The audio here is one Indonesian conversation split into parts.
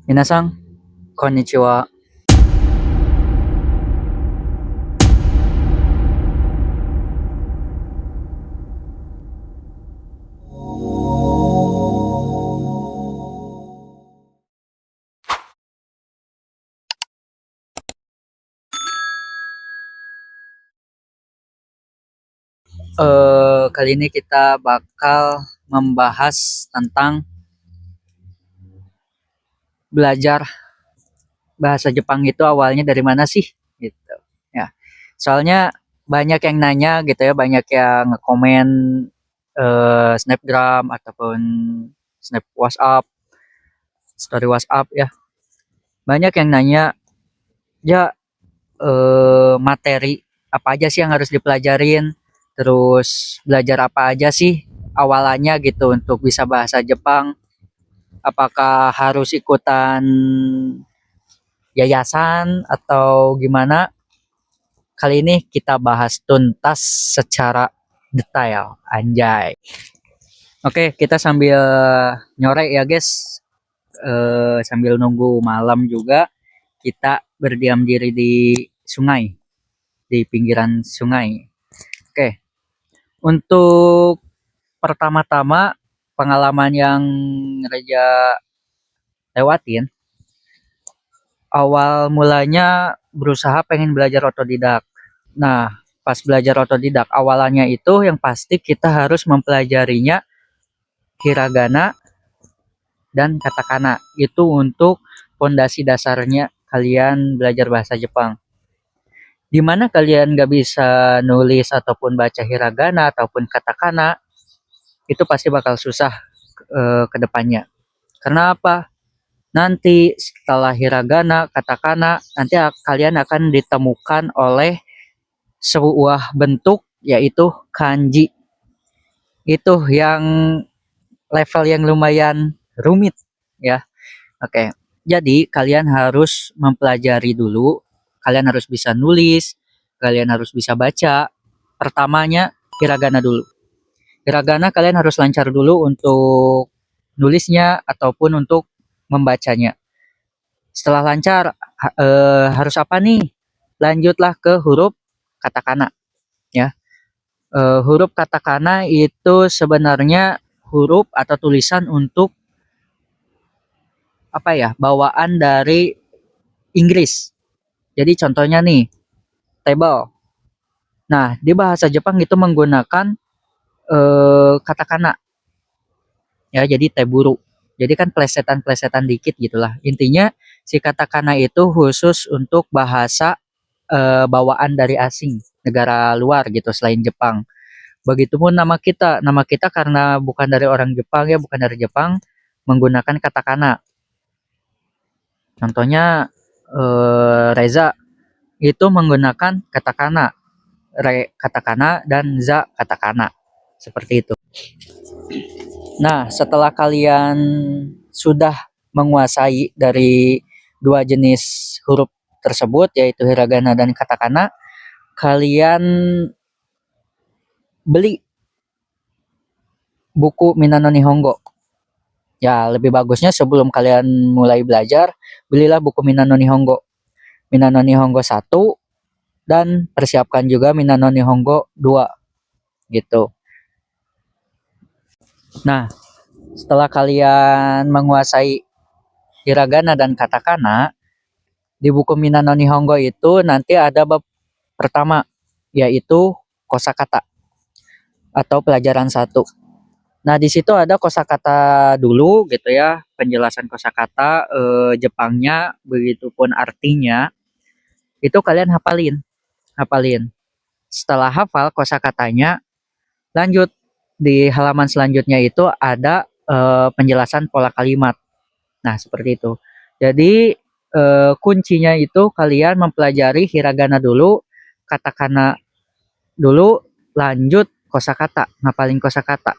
Minasan, konnichiwa. Kali ini kita bakal membahas tentang belajar bahasa Jepang itu awalnya dari mana sih, gitu. Ya, soalnya banyak yang nanya gitu ya, banyak yang komen snapgram ataupun snap WhatsApp, story WhatsApp ya. Banyak yang nanya, ya materi apa aja sih yang harus dipelajarin, terus belajar apa aja sih awalannya gitu untuk bisa bahasa Jepang. Apakah harus ikutan yayasan atau gimana? Kali ini kita bahas tuntas secara detail, anjay. Oke, kita sambil nyorek ya guys, sambil nunggu malam juga, kita berdiam diri di sungai, di pinggiran sungai. Oke, untuk pertama-tama pengalaman yang Reja lewatin, awal mulanya berusaha pengen belajar otodidak. Nah, pas belajar otodidak awalannya itu yang pasti kita harus mempelajarinya hiragana dan katakana. Itu untuk fondasi dasarnya kalian belajar bahasa Jepang. Dimana kalian gak bisa nulis ataupun baca hiragana ataupun katakana, itu pasti bakal susah ke depannya. Karena apa? Nanti setelah hiragana, katakana, nanti kalian akan ditemukan oleh sebuah bentuk yaitu kanji. Itu yang level yang lumayan rumit ya. Oke. Jadi kalian harus mempelajari dulu, kalian harus bisa nulis, kalian harus bisa baca. Pertamanya hiragana dulu. Hiragana kalian harus lancar dulu untuk nulisnya ataupun untuk membacanya. Setelah lancar, harus apa nih? Lanjutlah ke huruf katakana ya. Huruf katakana itu sebenarnya huruf atau tulisan untuk apa ya? Bawaan dari Inggris. Jadi contohnya nih, table. Nah, di bahasa Jepang itu menggunakan katakana ya, jadi teburu. Jadi kan plesetan-plesetan dikit gitulah. Intinya si katakana itu khusus untuk bahasa bawaan dari asing, negara luar gitu selain Jepang. Begitupun nama kita karena bukan dari orang Jepang ya, bukan dari Jepang, menggunakan katakana. Contohnya Reza itu menggunakan katakana, re katakana dan za katakana. Seperti itu. Nah, setelah kalian sudah menguasai dari dua jenis huruf tersebut yaitu hiragana dan katakana, kalian beli buku Minano Nihongo. Ya, lebih bagusnya sebelum kalian mulai belajar, belilah buku Minano Nihongo. Minano Nihongo 1 dan persiapkan juga Minano Nihongo 2 gitu. Nah, setelah kalian menguasai hiragana dan katakana, di buku Minano Nihongo itu nanti ada bab pertama yaitu kosakata atau pelajaran 1. Nah, di situ ada kosakata dulu gitu ya, penjelasan kosakata Jepangnya, begitupun artinya. Itu kalian hafalin. Setelah hafal kosakatanya, lanjut di halaman selanjutnya itu ada penjelasan pola kalimat. Nah, seperti itu. Jadi kuncinya itu kalian mempelajari hiragana dulu, katakana dulu, lanjut kosakata, ngapalin kosakata.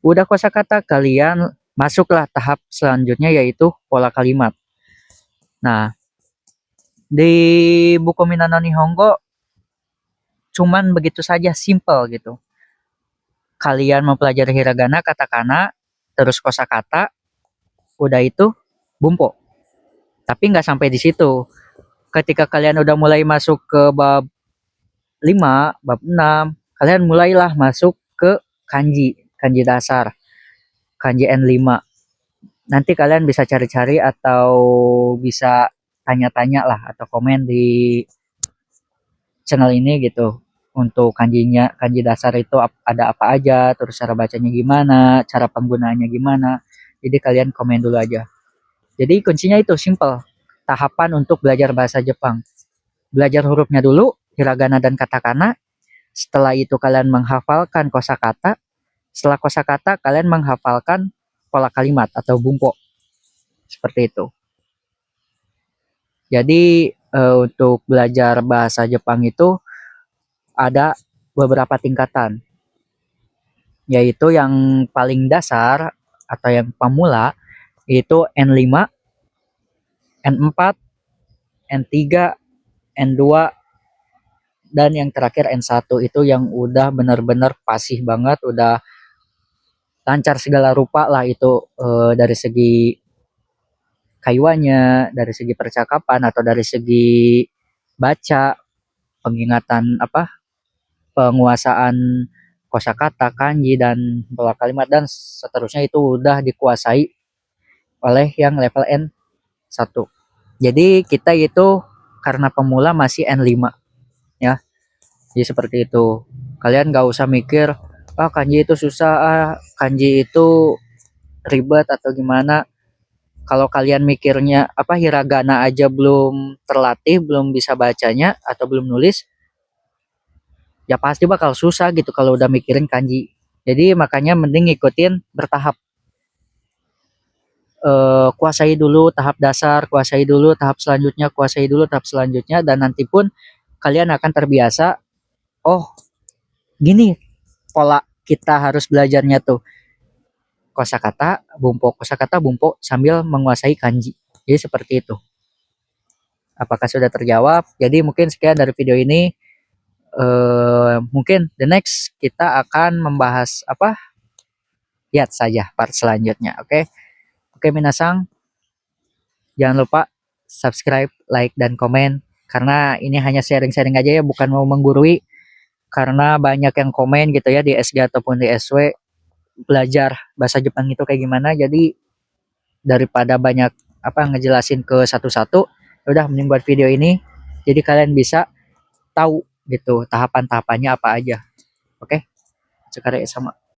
Udah kosakata, kalian masuklah tahap selanjutnya yaitu pola kalimat. Nah, di buku Minano Nihongo cuman begitu saja, simple gitu. Kalian mempelajari hiragana, katakana, terus kosakata, udah itu bumpo. Tapi nggak sampai di situ. Ketika kalian udah mulai masuk ke bab 5, bab 6, kalian mulailah masuk ke kanji, kanji dasar, kanji N5. Nanti kalian bisa cari-cari atau bisa tanya-tanya lah atau komen di channel ini gitu. Untuk kanjinya, kanji dasar itu ada apa aja, terus cara bacanya gimana, cara penggunaannya gimana. Jadi kalian komen dulu aja. Jadi kuncinya itu simple. Tahapan untuk belajar bahasa Jepang. Belajar hurufnya dulu, hiragana dan katakana. Setelah itu kalian menghafalkan kosakata. Setelah kosakata kalian menghafalkan pola kalimat atau bumpo. Seperti itu. Jadi untuk belajar bahasa Jepang itu ada beberapa tingkatan. Yaitu yang paling dasar atau yang pemula itu N5, N4, N3, N2, dan yang terakhir N1 itu yang udah benar-benar fasih banget, udah lancar segala rupa lah itu dari segi kayuannya, dari segi percakapan atau dari segi baca, pengingatan apa, penguasaan kosakata, kanji dan pola kalimat dan seterusnya itu udah dikuasai oleh yang level N1. Jadi kita itu karena pemula masih N5 ya. Jadi seperti itu. Kalian gak usah mikir, ah kanji itu susah, ah kanji itu ribet atau gimana. Kalau kalian mikirnya apa hiragana aja belum terlatih, belum bisa bacanya atau belum nulis, ya pasti bakal susah gitu kalau udah mikirin kanji. Jadi makanya mending ngikutin bertahap. Kuasai dulu tahap dasar, kuasai dulu tahap selanjutnya, kuasai dulu tahap selanjutnya, dan nanti pun kalian akan terbiasa. Oh, gini pola kita harus belajarnya tuh. Kosakata, bumpo sambil menguasai kanji. Jadi seperti itu. Apakah sudah terjawab? Jadi mungkin sekian dari video ini. Mungkin the next kita akan membahas apa? Lihat saja part selanjutnya. Oke, oke minasang, jangan lupa subscribe, like dan komen karena ini hanya sharing-sharing aja ya, bukan mau menggurui. Karena banyak yang komen gitu ya di SG ataupun di SW belajar bahasa Jepang itu kayak gimana. Jadi daripada banyak apa ngejelasin ke satu-satu, udah mending buat video ini jadi kalian bisa tahu gitu tahapan-tahapannya apa aja. Oke, sekarang sama